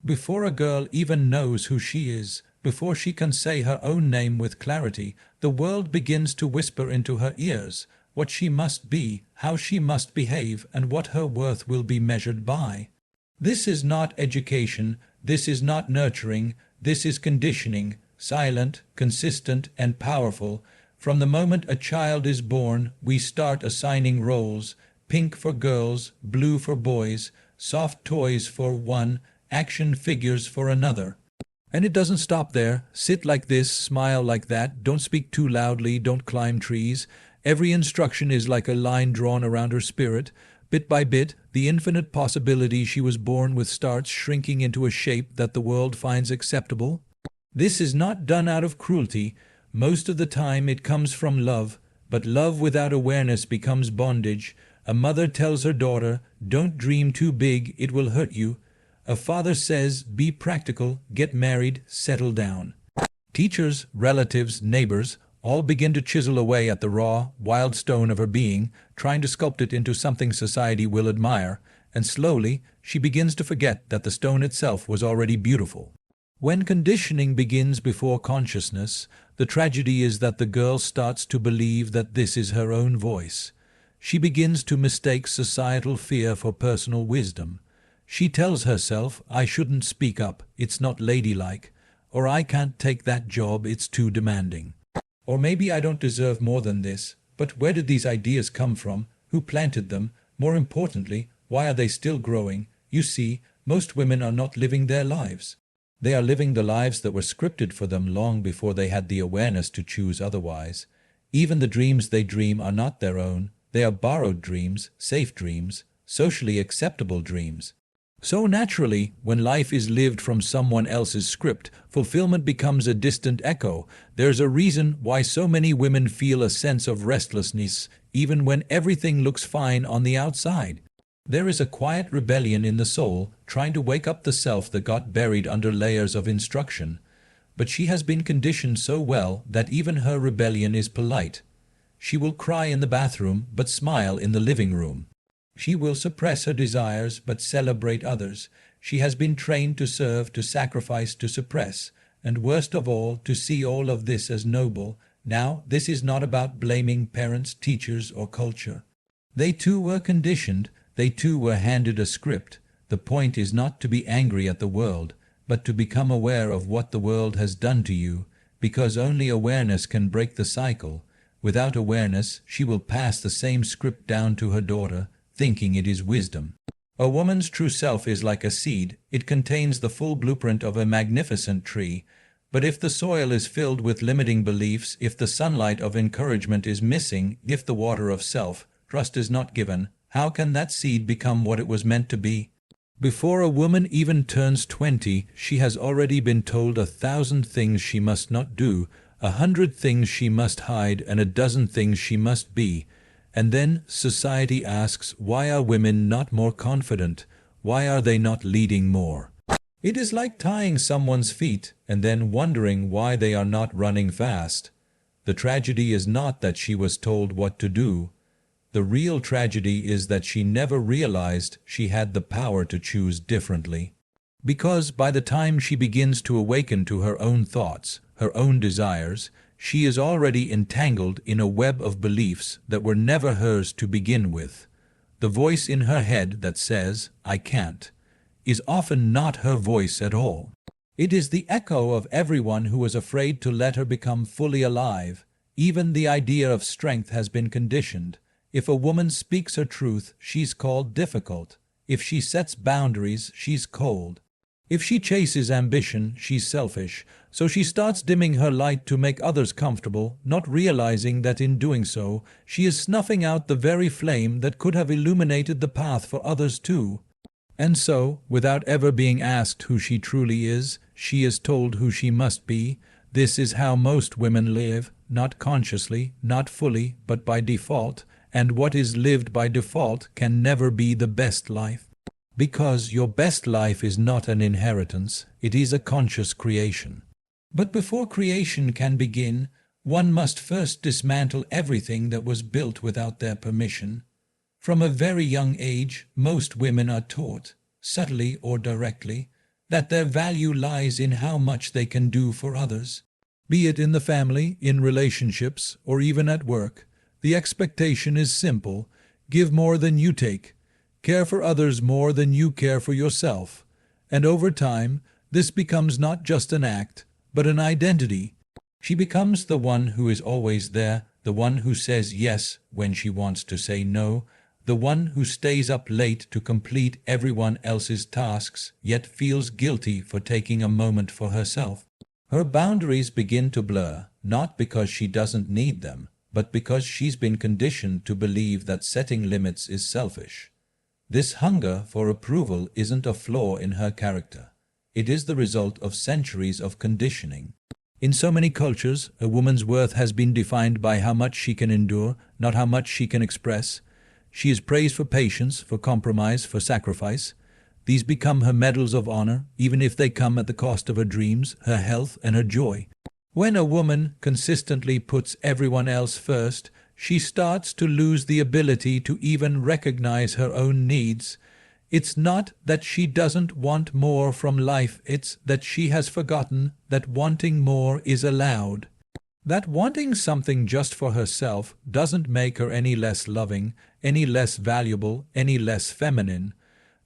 Before a girl even knows who she is, before she can say her own name with clarity, the world begins to whisper into her ears what she must be, how she must behave, and what her worth will be measured by. This is not education, this is not nurturing, this is conditioning, silent, consistent, and powerful. From the moment a child is born, we start assigning roles: pink for girls, blue for boys, soft toys for one, action figures for another. And it doesn't stop there. Sit like this, smile like that, don't speak too loudly, don't climb trees. Every instruction is like a line drawn around her spirit. Bit by bit, the infinite possibility she was born with starts shrinking into a shape that the world finds acceptable. This is not done out of cruelty. Most of the time it comes from love, but love without awareness becomes bondage. A mother tells her daughter, "Don't dream too big, it will hurt you." A father says, "Be practical, get married, settle down." Teachers, relatives, neighbors all begin to chisel away at the raw, wild stone of her being, trying to sculpt it into something society will admire, and slowly she begins to forget that the stone itself was already beautiful. When conditioning begins before consciousness, the tragedy is that the girl starts to believe that this is her own voice. She begins to mistake societal fear for personal wisdom. She tells herself, "I shouldn't speak up, it's not ladylike," or "I can't take that job, it's too demanding." Or maybe I don't deserve more than this. But where did these ideas come from? Who planted them? More importantly, why are they still growing? You see, most women are not living their lives. They are living the lives that were scripted for them long before they had the awareness to choose otherwise. Even the dreams they dream are not their own. They are borrowed dreams, safe dreams, socially acceptable dreams. So naturally, when life is lived from someone else's script, fulfillment becomes a distant echo. There's a reason why so many women feel a sense of restlessness, even when everything looks fine on the outside. There is a quiet rebellion in the soul, trying to wake up the self that got buried under layers of instruction. But she has been conditioned so well that even her rebellion is polite. She will cry in the bathroom, but smile in the living room. She will suppress her desires, but celebrate others. She has been trained to serve, to sacrifice, to suppress, and worst of all, to see all of this as noble. Now, this is not about blaming parents, teachers, or culture. They too were conditioned. They too were handed a script. The point is not to be angry at the world, but to become aware of what the world has done to you, because only awareness can break the cycle. Without awareness, she will pass the same script down to her daughter, thinking it is wisdom. A woman's true self is like a seed. It contains the full blueprint of a magnificent tree. But if the soil is filled with limiting beliefs, if the sunlight of encouragement is missing, if the water of self-trust is not given, how can that seed become what it was meant to be? Before a woman even turns 20, she has already been told 1,000 things she must not do, 100 things she must hide, and 12 things she must be. And then society asks, why are women not more confident? Why are they not leading more? It is like tying someone's feet and then wondering why they are not running fast. The tragedy is not that she was told what to do. The real tragedy is that she never realized she had the power to choose differently. Because by the time she begins to awaken to her own thoughts, her own desires, she is already entangled in a web of beliefs that were never hers to begin with. The voice in her head that says, "I can't," is often not her voice at all. It is the echo of everyone who was afraid to let her become fully alive. Even the idea of strength has been conditioned. If a woman speaks her truth, she's called difficult. If she sets boundaries, she's cold. If she chases ambition, she's selfish. So she starts dimming her light to make others comfortable, not realizing that in doing so, she is snuffing out the very flame that could have illuminated the path for others too. And so, without ever being asked who she truly is, she is told who she must be. This is how most women live, not consciously, not fully, but by default. And what is lived by default can never be the best life. Because your best life is not an inheritance, it is a conscious creation. But before creation can begin, one must first dismantle everything that was built without their permission. From a very young age, most women are taught, subtly or directly, that their value lies in how much they can do for others. Be it in the family, in relationships, or even at work, the expectation is simple: give more than you take, care for others more than you care for yourself. And over time, this becomes not just an act, but an identity. She becomes the one who is always there, the one who says yes when she wants to say no, the one who stays up late to complete everyone else's tasks, yet feels guilty for taking a moment for herself. Her boundaries begin to blur, not because she doesn't need them, but because she's been conditioned to believe that setting limits is selfish. This hunger for approval isn't a flaw in her character. It is the result of centuries of conditioning. In so many cultures, a woman's worth has been defined by how much she can endure, not how much she can express. She is praised for patience, for compromise, for sacrifice. These become her medals of honor, even if they come at the cost of her dreams, her health, and her joy. When a woman consistently puts everyone else first, she starts to lose the ability to even recognize her own needs. It's not that she doesn't want more from life, it's that she has forgotten that wanting more is allowed. That wanting something just for herself doesn't make her any less loving, any less valuable, any less feminine.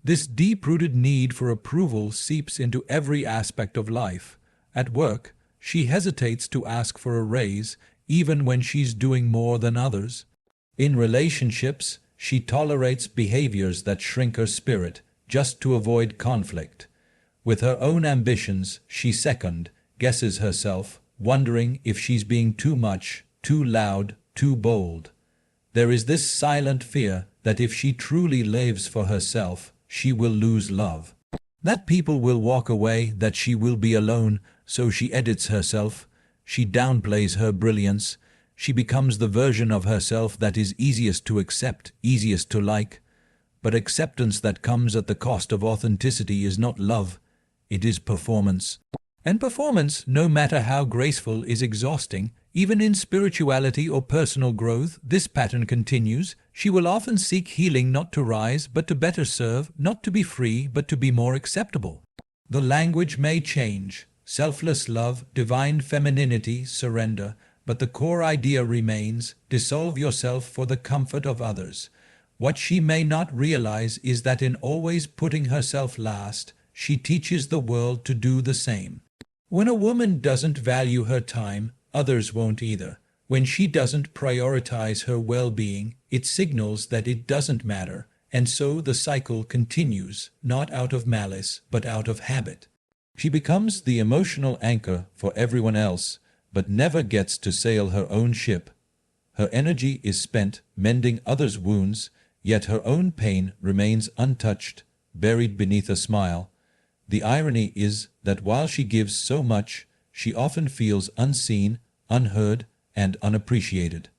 This deep-rooted need for approval seeps into every aspect of life. At work, she hesitates to ask for a raise, even when she's doing more than others. In relationships, she tolerates behaviors that shrink her spirit, just to avoid conflict. With her own ambitions, she second-guesses herself, wondering if she's being too much, too loud, too bold. There is this silent fear that if she truly lives for herself, she will lose love. That people will walk away, that she will be alone, so she edits herself. She downplays her brilliance. She becomes the version of herself that is easiest to accept, easiest to like. But acceptance that comes at the cost of authenticity is not love, it is performance. And performance, no matter how graceful, is exhausting. Even in spirituality or personal growth, this pattern continues. She will often seek healing not to rise, but to better serve, not to be free, but to be more acceptable. The language may change: selfless love, divine femininity, surrender, but the core idea remains: dissolve yourself for the comfort of others. What she may not realize is that in always putting herself last, she teaches the world to do the same. When a woman doesn't value her time, others won't either. When she doesn't prioritize her well-being, it signals that it doesn't matter, and so the cycle continues, not out of malice, but out of habit. She becomes the emotional anchor for everyone else, but never gets to sail her own ship. Her energy is spent mending others' wounds, yet her own pain remains untouched, buried beneath a smile. The irony is that while she gives so much, she often feels unseen, unheard, and unappreciated.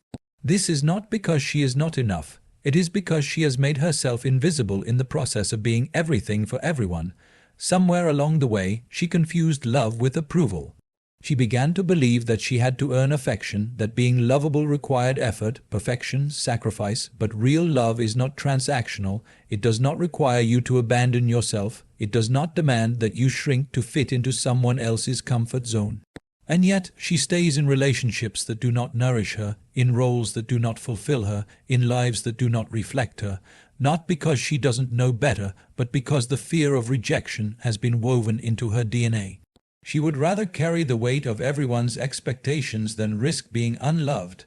This is not because she is not enough. It is because she has made herself invisible in the process of being everything for everyone. Somewhere along the way, she confused love with approval. She began to believe that she had to earn affection, that being lovable required effort, perfection, sacrifice, but real love is not transactional. It does not require you to abandon yourself. It does not demand that you shrink to fit into someone else's comfort zone. And yet, she stays in relationships that do not nourish her, in roles that do not fulfill her, in lives that do not reflect her, not because she doesn't know better, but because the fear of rejection has been woven into her DNA. She would rather carry the weight of everyone's expectations than risk being unloved,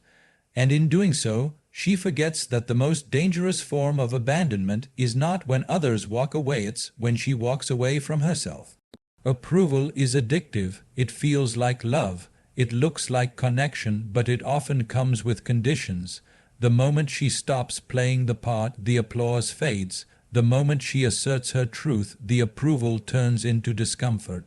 and in doing so, she forgets that the most dangerous form of abandonment is not when others walk away, it's when she walks away from herself. Approval is addictive. It feels like love. It looks like connection, but it often comes with conditions. The moment she stops playing the part, the applause fades. The moment she asserts her truth, the approval turns into discomfort.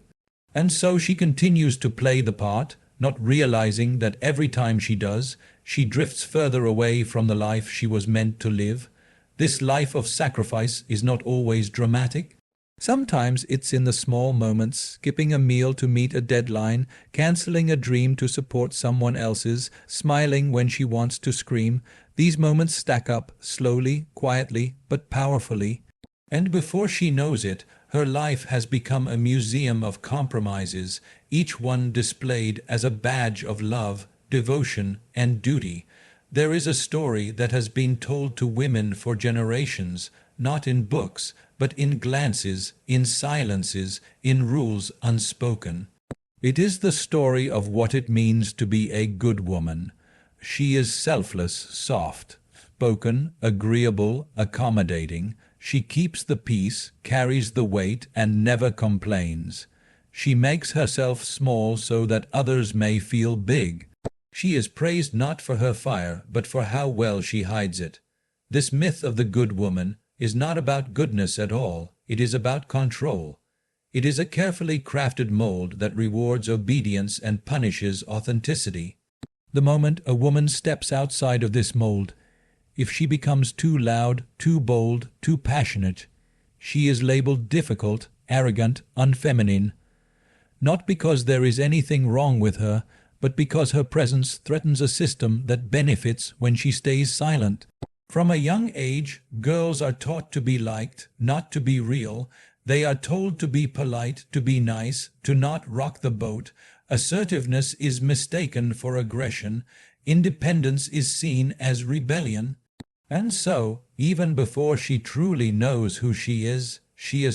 And so she continues to play the part, not realizing that every time she does, she drifts further away from the life she was meant to live. This life of sacrifice is not always dramatic. Sometimes it's in the small moments: skipping a meal to meet a deadline, canceling a dream to support someone else's, smiling when she wants to scream. These moments stack up, slowly, quietly, but powerfully. And before she knows it, Her life has become a museum of compromises, each one displayed as a badge of love, devotion, and duty. There is a story that has been told to women for generations, not in books, but in glances, in silences, in rules unspoken. It is the story of what it means to be a good woman. She is selfless, soft spoken, agreeable, accommodating. She keeps the peace, carries the weight, and never complains. She makes herself small so that others may feel big. She is praised not for her fire, but for how well she hides it. This myth of the good woman is not about goodness at all. It is about control. It is a carefully crafted mold that rewards obedience and punishes authenticity. The moment a woman steps outside of this mold, if she becomes too loud, too bold, too passionate, she is labeled difficult, arrogant, unfeminine. Not because there is anything wrong with her, but because her presence threatens a system that benefits when she stays silent. From a young age, girls are taught to be liked, not to be real. They are told to be polite, to be nice, to not rock the boat. Assertiveness is mistaken for aggression. Independence is seen as rebellion. And so, even before she truly knows who she is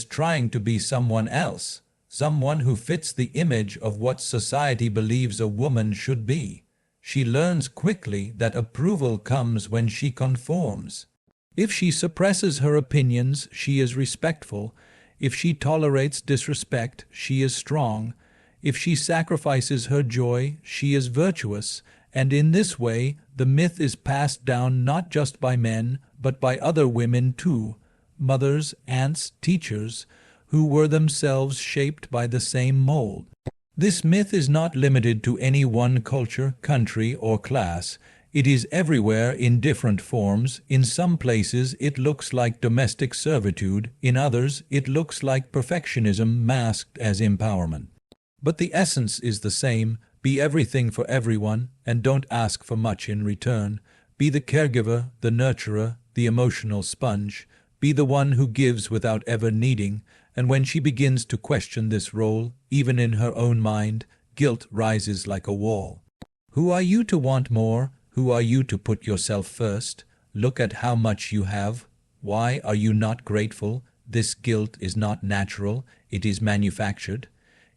trying to be someone else, someone who fits the image of what society believes a woman should be. She learns quickly that approval comes when she conforms. If she suppresses her opinions, she is respectful. If she tolerates disrespect, she is strong. If she sacrifices her joy, she is virtuous. And in this way, the myth is passed down not just by men, but by other women too, mothers, aunts, teachers, who were themselves shaped by the same mold. This myth is not limited to any one culture, country, or class. It is everywhere in different forms. In some places it looks like domestic servitude, in others it looks like perfectionism masked as empowerment. But the essence is the same. Be everything for everyone, and don't ask for much in return. Be the caregiver, the nurturer, the emotional sponge. Be the one who gives without ever needing. And when she begins to question this role, even in her own mind, guilt rises like a wall. Who are you to want more? Who are you to put yourself first? Look at how much you have. Why are you not grateful? This guilt is not natural. It is manufactured.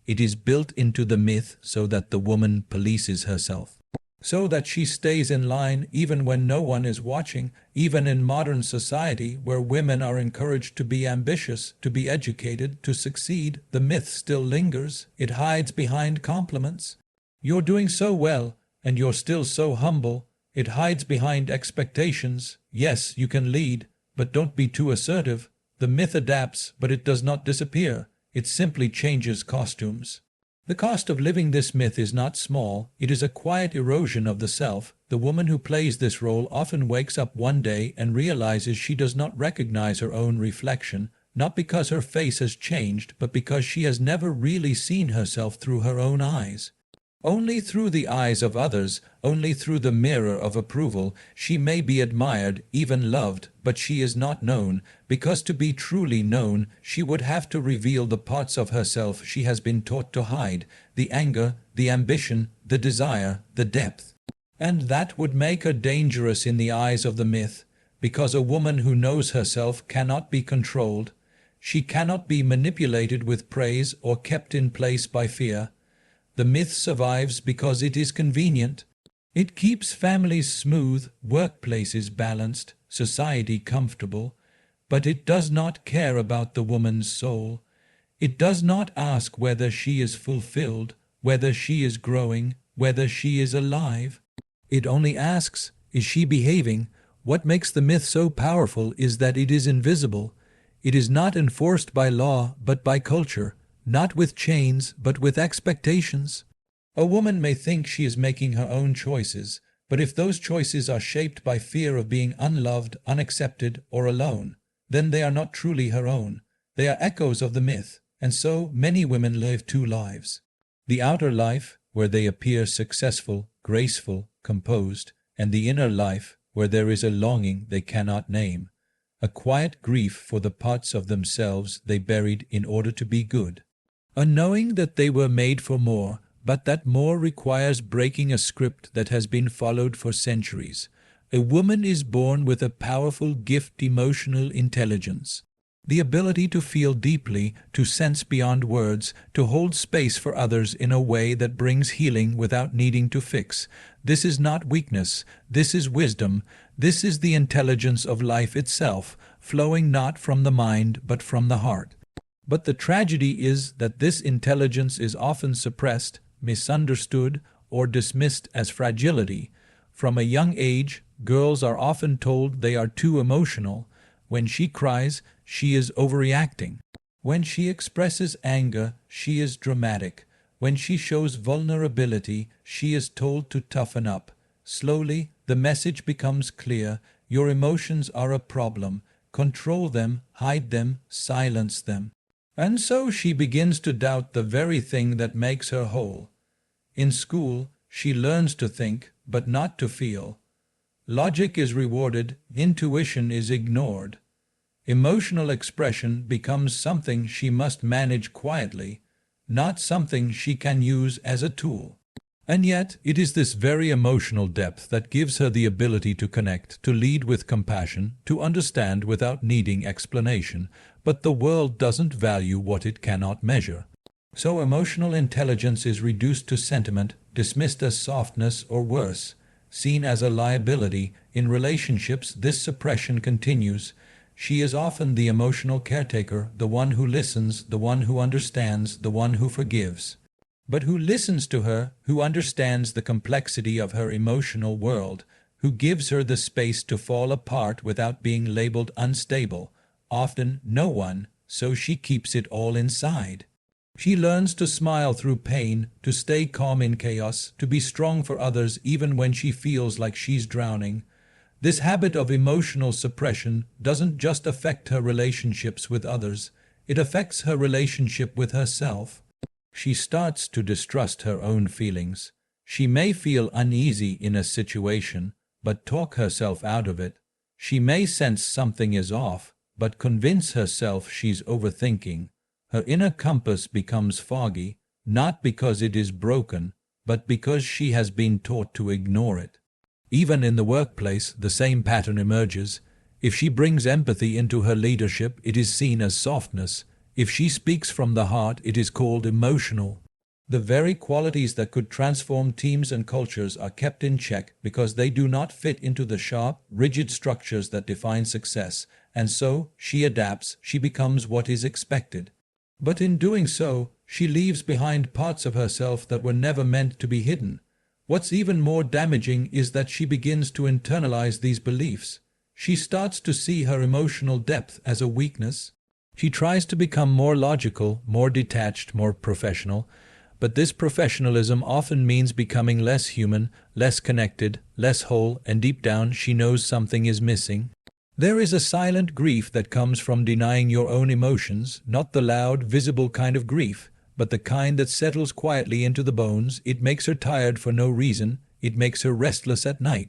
It is built into the myth so that the woman polices herself, so that she stays in line even when no one is watching. Even in modern society, where women are encouraged to be ambitious, to be educated, to succeed, the myth still lingers. It hides behind compliments. You're doing so well, and you're still so humble. It hides behind expectations. Yes, you can lead, but don't be too assertive. The myth adapts, but it does not disappear. It simply changes costumes. The cost of living this myth is not small. It is a quiet erosion of the self. The woman who plays this role often wakes up one day and realizes she does not recognize her own reflection, not because her face has changed, but because she has never really seen herself through her own eyes. Only through the eyes of others, only through the mirror of approval, she may be admired, even loved, but she is not known, because to be truly known, she would have to reveal the parts of herself she has been taught to hide, the anger, the ambition, the desire, the depth. And that would make her dangerous in the eyes of the myth, because a woman who knows herself cannot be controlled. She cannot be manipulated with praise or kept in place by fear. The myth survives because it is convenient. It keeps families smooth, workplaces balanced, society comfortable, but it does not care about the woman's soul. It does not ask whether she is fulfilled, whether she is growing, whether she is alive. It only asks, is she behaving? What makes the myth so powerful is that it is invisible. It is not enforced by law, but by culture. Not with chains, but with expectations. A woman may think she is making her own choices, but if those choices are shaped by fear of being unloved, unaccepted, or alone, then they are not truly her own. They are echoes of the myth, and so many women live two lives. The outer life, where they appear successful, graceful, composed, and the inner life, where there is a longing they cannot name. a quiet grief for the parts of themselves they buried in order to be good. A knowing that they were made for more, but that more requires breaking a script that has been followed for centuries. A woman is born with a powerful gift, emotional intelligence. The ability to feel deeply, to sense beyond words, to hold space for others in a way that brings healing without needing to fix. This is not weakness, this is wisdom, this is the intelligence of life itself, flowing not from the mind but from the heart. But the tragedy is that this intelligence is often suppressed, misunderstood, or dismissed as fragility. From a young age, girls are often told they are too emotional. When she cries, she is overreacting. When she expresses anger, she is dramatic. When she shows vulnerability, she is told to toughen up. Slowly, the message becomes clear. Your emotions are a problem. Control them, hide them, silence them. And so she begins to doubt the very thing that makes her whole. In school, she learns to think, but not to feel. Logic is rewarded, intuition is ignored. Emotional expression becomes something she must manage quietly, not something she can use as a tool. And yet, it is this very emotional depth that gives her the ability to connect, to lead with compassion, to understand without needing explanation. But the world doesn't value what it cannot measure. So emotional intelligence is reduced to sentiment, dismissed as softness or worse, seen as a liability. In relationships, this suppression continues. She is often the emotional caretaker, the one who listens, the one who understands, the one who forgives. But who listens to her, who understands the complexity of her emotional world, who gives her the space to fall apart without being labeled unstable? Often no one, so she keeps it all inside. She learns to smile through pain, to stay calm in chaos, to be strong for others even when she feels like she's drowning. This habit of emotional suppression doesn't just affect her relationships with others, it affects her relationship with herself. She starts to distrust her own feelings. She may feel uneasy in a situation, but talk herself out of it. She may sense something is off, but convince herself she's overthinking. Her inner compass becomes foggy, not because it is broken, but because she has been taught to ignore it. Even in the workplace, the same pattern emerges. If she brings empathy into her leadership, it is seen as softness. If she speaks from the heart, it is called emotional. The very qualities that could transform teams and cultures are kept in check because they do not fit into the sharp, rigid structures that define success, and so she adapts, she becomes what is expected. But in doing so, she leaves behind parts of herself that were never meant to be hidden. What's even more damaging is that she begins to internalize these beliefs. She starts to see her emotional depth as a weakness. She tries to become more logical, more detached, more professional. But this professionalism often means becoming less human, less connected, less whole, and deep down she knows something is missing. There is a silent grief that comes from denying your own emotions, not the loud, visible kind of grief, but the kind that settles quietly into the bones. It makes her tired for no reason. It makes her restless at night.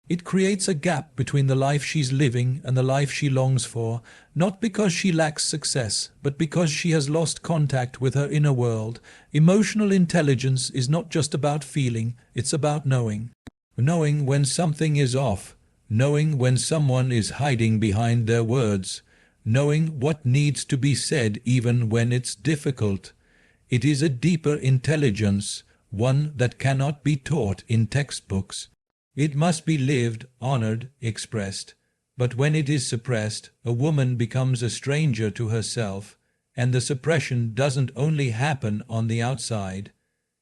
It creates a gap between the life she's living and the life she longs for, not because she lacks success, but because she has lost contact with her inner world. Emotional intelligence is not just about feeling, it's about knowing. Knowing when something is off, knowing when someone is hiding behind their words, knowing what needs to be said even when it's difficult. It is a deeper intelligence, one that cannot be taught in textbooks. It must be lived, honored, expressed. But when it is suppressed, a woman becomes a stranger to herself, and the suppression doesn't only happen on the outside.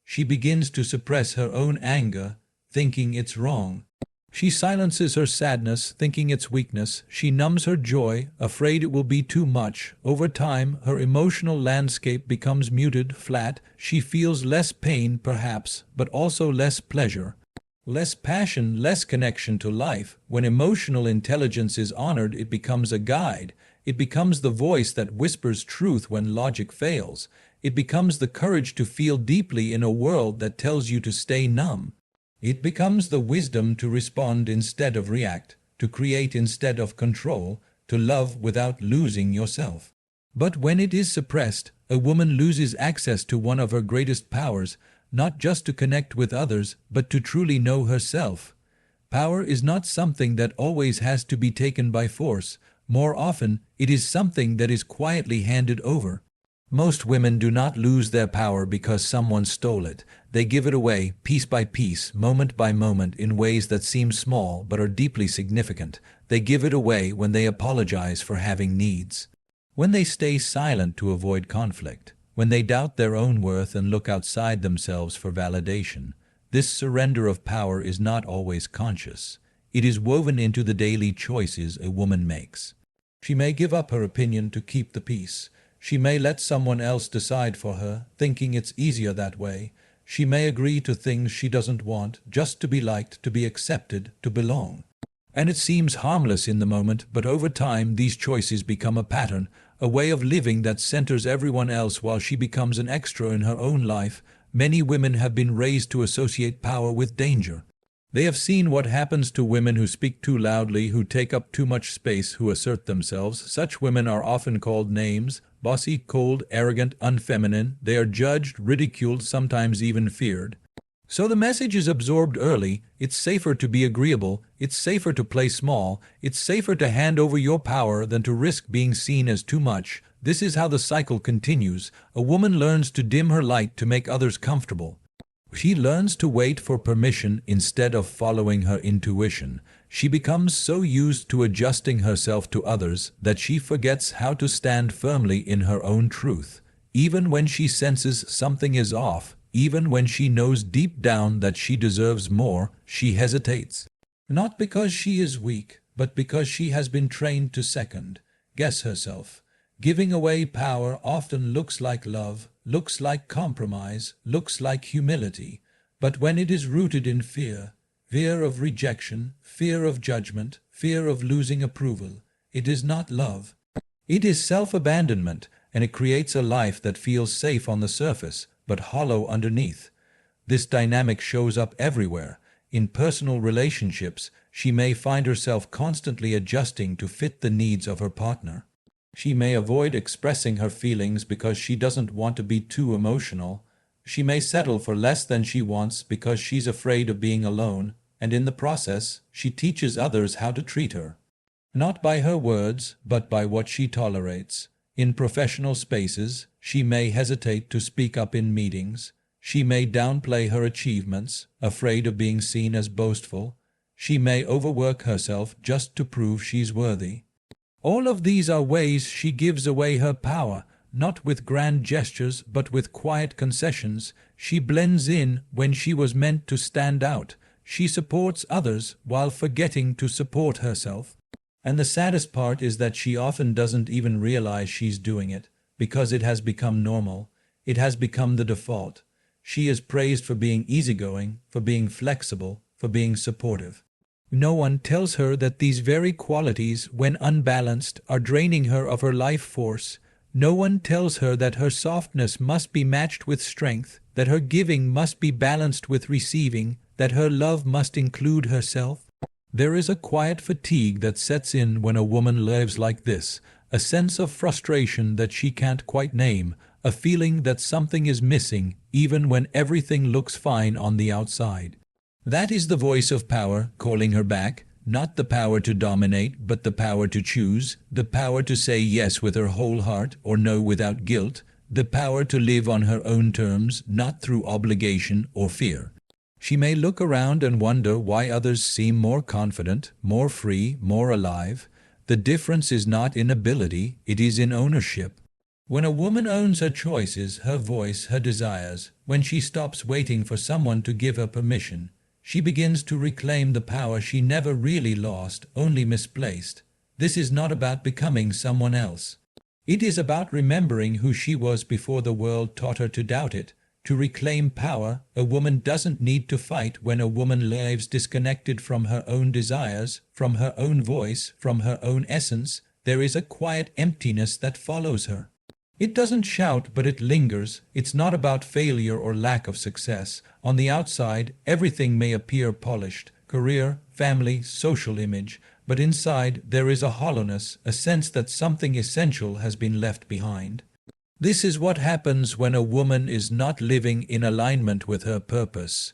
She begins to suppress her own anger, thinking it's wrong. She silences her sadness, thinking it's weakness. She numbs her joy, afraid it will be too much. Over time, her emotional landscape becomes muted, flat. She feels less pain, perhaps, but also less pleasure. Less passion, less connection to life. When emotional intelligence is honored, it becomes a guide. It becomes the voice that whispers truth when logic fails. It becomes the courage to feel deeply in a world that tells you to stay numb. It becomes the wisdom to respond instead of react, to create instead of control, to love without losing yourself. But when it is suppressed, a woman loses access to one of her greatest powers, not just to connect with others, but to truly know herself. Power is not something that always has to be taken by force. More often, it is something that is quietly handed over. Most women do not lose their power because someone stole it. They give it away, piece by piece, moment by moment, in ways that seem small but are deeply significant. They give it away when they apologize for having needs, when they stay silent to avoid conflict, when they doubt their own worth and look outside themselves for validation. This surrender of power is not always conscious. It is woven into the daily choices a woman makes. She may give up her opinion to keep the peace. She may let someone else decide for her, thinking it's easier that way. She may agree to things she doesn't want, just to be liked, to be accepted, to belong. And it seems harmless in the moment, but over time these choices become a pattern, a way of living that centers everyone else while she becomes an extra in her own life. Many women have been raised to associate power with danger. They have seen what happens to women who speak too loudly, who take up too much space, who assert themselves. Such women are often called names: bossy, cold, arrogant, unfeminine. They are judged, ridiculed, sometimes even feared. So the message is absorbed early. It's safer to be agreeable. It's safer to play small. It's safer to hand over your power than to risk being seen as too much. This is how the cycle continues. A woman learns to dim her light to make others comfortable. She learns to wait for permission instead of following her intuition. She becomes so used to adjusting herself to others that she forgets how to stand firmly in her own truth. Even when she senses something is off, even when she knows deep down that she deserves more, she hesitates. Not because she is weak, but because she has been trained to second-guess herself. Giving away power often looks like love, looks like compromise, looks like humility. But when it is rooted in fear, fear of rejection, fear of judgment, fear of losing approval, it is not love. It is self-abandonment, and it creates a life that feels safe on the surface, but hollow underneath. This dynamic shows up everywhere. In personal relationships, she may find herself constantly adjusting to fit the needs of her partner. She may avoid expressing her feelings because she doesn't want to be too emotional. She may settle for less than she wants because she's afraid of being alone, and in the process, she teaches others how to treat her. Not by her words, but by what she tolerates. In professional spaces, she may hesitate to speak up in meetings. She may downplay her achievements, afraid of being seen as boastful. She may overwork herself just to prove she's worthy. All of these are ways she gives away her power, not with grand gestures, but with quiet concessions. She blends in when she was meant to stand out. She supports others while forgetting to support herself. And the saddest part is that she often doesn't even realize she's doing it, because it has become normal. It has become the default. She is praised for being easygoing, for being flexible, for being supportive. No one tells her that these very qualities, when unbalanced, are draining her of her life force. No one tells her that her softness must be matched with strength, that her giving must be balanced with receiving, that her love must include herself. There is a quiet fatigue that sets in when a woman lives like this, a sense of frustration that she can't quite name, a feeling that something is missing even when everything looks fine on the outside. That is the voice of power calling her back, not the power to dominate, but the power to choose, the power to say yes with her whole heart or no without guilt, the power to live on her own terms, not through obligation or fear. She may look around and wonder why others seem more confident, more free, more alive. The difference is not in ability, it is in ownership. When a woman owns her choices, her voice, her desires, when she stops waiting for someone to give her permission, she begins to reclaim the power she never really lost, only misplaced. This is not about becoming someone else. It is about remembering who she was before the world taught her to doubt it. To reclaim power, a woman doesn't need to fight. When a woman lives disconnected from her own desires, from her own voice, from her own essence, there is a quiet emptiness that follows her. It doesn't shout, but it lingers. It's not about failure or lack of success. On the outside, everything may appear polished: career, family, social image. but inside there is a hollowness, a sense that something essential has been left behind. This is what happens when a woman is not living in alignment with her purpose.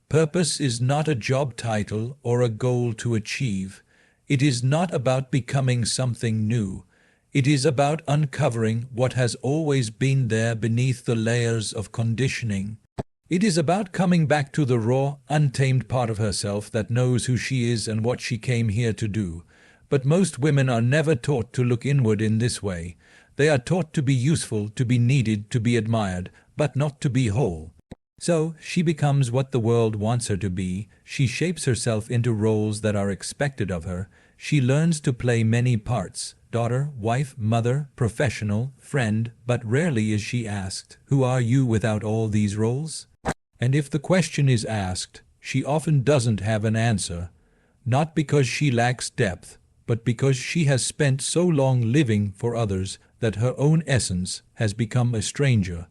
Purpose is not a job title or a goal to achieve. It is not about becoming something new. It is about uncovering what has always been there beneath the layers of conditioning. It is about coming back to the raw, untamed part of herself that knows who she is and what she came here to do. But most women are never taught to look inward in this way. They are taught to be useful, to be needed, to be admired, but not to be whole. So she becomes what the world wants her to be. She shapes herself into roles that are expected of her. She learns to play many parts: daughter, wife, mother, professional, friend, but rarely is she asked, "Who are you without all these roles?" And if the question is asked, she often doesn't have an answer, not because she lacks depth, but because she has spent so long living for others that her own essence has become a stranger.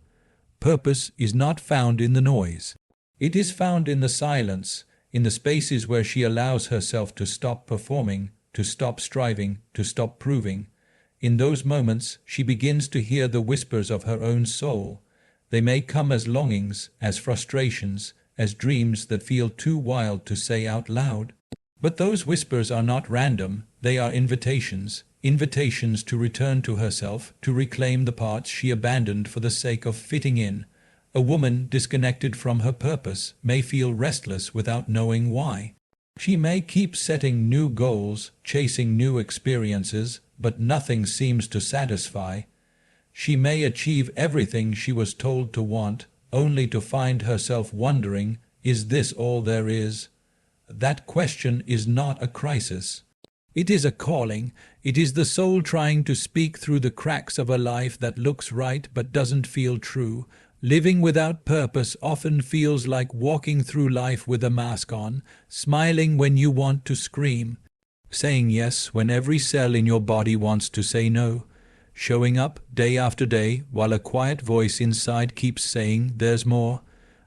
Purpose is not found in the noise. It is found in the silence, in the spaces where she allows herself to stop performing, to stop striving, to stop proving. In those moments, she begins to hear the whispers of her own soul. They may come as longings, as frustrations, as dreams that feel too wild to say out loud. But those whispers are not random. They are invitations, invitations to return to herself, to reclaim the parts she abandoned for the sake of fitting in. A woman disconnected from her purpose may feel restless without knowing why. She may keep setting new goals, chasing new experiences, but nothing seems to satisfy. She may achieve everything she was told to want, only to find herself wondering, is this all there is? That question is not a crisis. It is a calling. It is the soul trying to speak through the cracks of a life that looks right but doesn't feel true. Living without purpose often feels like walking through life with a mask on, smiling when you want to scream, saying yes when every cell in your body wants to say no, showing up day after day while a quiet voice inside keeps saying there's more,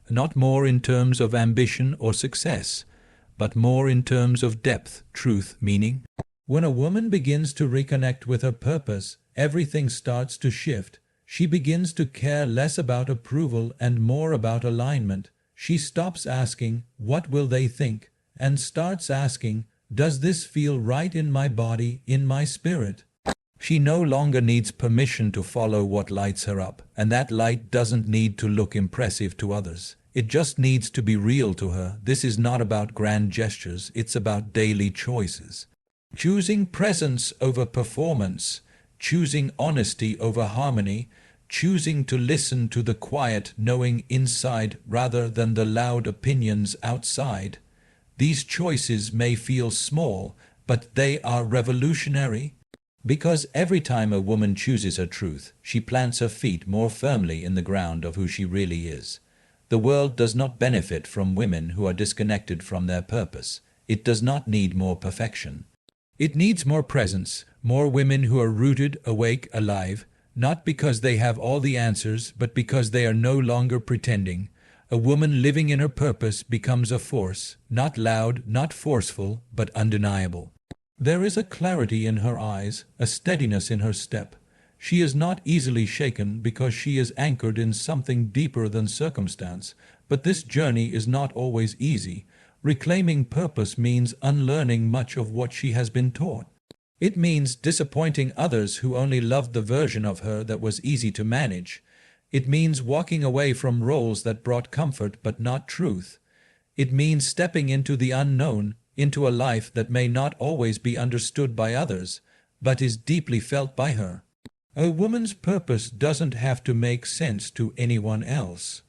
not more in terms of ambition or success, but more in terms of depth, truth, meaning. When a woman begins to reconnect with her purpose, everything starts to shift. She begins to care less about approval and more about alignment. She stops asking, "What will they think?" and starts asking, "Does this feel right in my body, in my spirit?" She no longer needs permission to follow what lights her up, and that light doesn't need to look impressive to others. It just needs to be real to her. This is not about grand gestures, it's about daily choices. Choosing presence over performance, choosing honesty over harmony, choosing to listen to the quiet knowing inside rather than the loud opinions outside. These choices may feel small, but they are revolutionary. Because every time a woman chooses her truth, she plants her feet more firmly in the ground of who she really is. The world does not benefit from women who are disconnected from their purpose. It does not need more perfection. It needs more presence, more women who are rooted, awake, alive, not because they have all the answers, but because they are no longer pretending. A woman living in her purpose becomes a force, not loud, not forceful, but undeniable. There is a clarity in her eyes, a steadiness in her step. She is not easily shaken because she is anchored in something deeper than circumstance. But this journey is not always easy. Reclaiming purpose means unlearning much of what she has been taught. It means disappointing others who only loved the version of her that was easy to manage. It means walking away from roles that brought comfort but not truth. It means stepping into the unknown, into a life that may not always be understood by others, but is deeply felt by her. A woman's purpose doesn't have to make sense to anyone else.